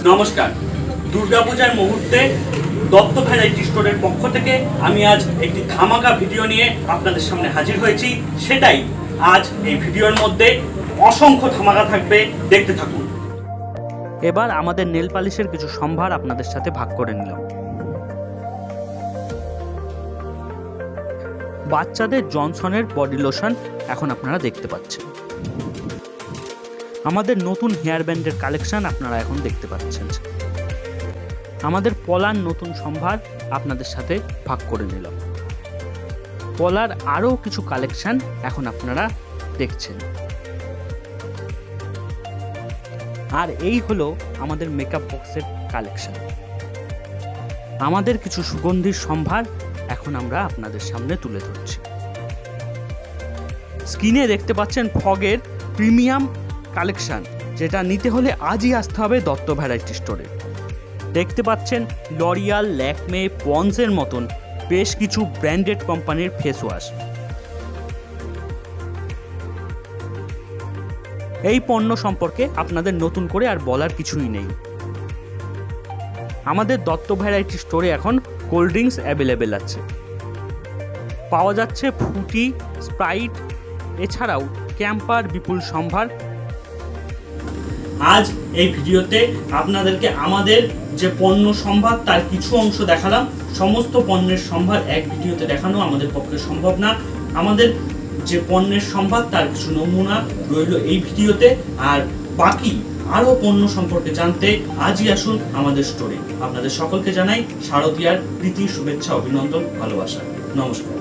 নমস্কার। দুর্গাপূজার মুহূর্তে দত্ত ভ্যারাইটি স্টোরের পক্ষ থেকে আমি আজ একটি ধামাকা ভিডিও নিয়ে আপনাদের সামনে হাজির হয়েছি। সেটাই আজ এই ভিডিওর মধ্যে অসংখ্য ধামাকা থাকবে, দেখতে থাকুন। এবার আমাদের নেল পালিশের কিছু সম্ভার আপনাদের সাথে ভাগ করে নিলাম। বাচ্চাদের জনসনের বডি লোশন এখন আপনারা দেখতে পাচ্ছেন। আমাদের নতুন হেয়ার ব্যান্ডের কালেকশন আপনারা এখন দেখতে পাচ্ছেন। আমাদের পলার নতুন সম্ভার আপনাদের সাথে ভাগ করে নিলাম। পলার আরও কিছু কালেকশন এখন আপনারা দেখছেন। আর এই হলো আমাদের মেকআপ বক্সের কালেকশন। আমাদের কিছু সুগন্ধির সম্ভার এখন আমরা আপনাদের সামনে তুলে ধরছি। স্ক্রিনে দেখতে পাচ্ছেন ফগের প্রিমিয়াম কালেকশন, যেটা নিতে হলে আজই আসতে হবে দত্ত ভ্যারাইটি স্টোরে। দেখতে পাচ্ছেন লরিয়াল, ল্যাকমে, পন্সের মতন বেশ কিছু ব্র্যান্ডেড কোম্পানির ফেস ওয়াশ। এই পণ্য সম্পর্কে আপনাদের নতুন করে আর বলার কিছুই নেই। আমাদের দত্ত ভ্যারাইটি স্টোরে এখন কোল্ড ড্রিঙ্কস অ্যাভেলেবেল আছে, পাওয়া যাচ্ছে ফ্রুটি, স্প্রাইট, এছাড়াও ক্যাম্পার বিপুল সম্ভার। আজ এই ভিডিওতে আপনাদেরকে আমাদের যে পণ্য সম্ভার তার কিছু অংশ দেখালাম। সমস্ত পণ্যের সম্ভার এক ভিডিওতে দেখানো আমাদের পক্ষে সম্ভব না। আমাদের যে পণ্যের সম্ভার তার কিছু নমুনা রইল এই ভিডিওতে। আর বাকি আরও পণ্য সম্পর্কে জানতে আজই আসুন আমাদের স্টোরে। আপনাদের সকলকে জানাই শারদীয়ার প্রীতি, শুভেচ্ছা, অভিনন্দন, ভালোবাসা। নমস্কার।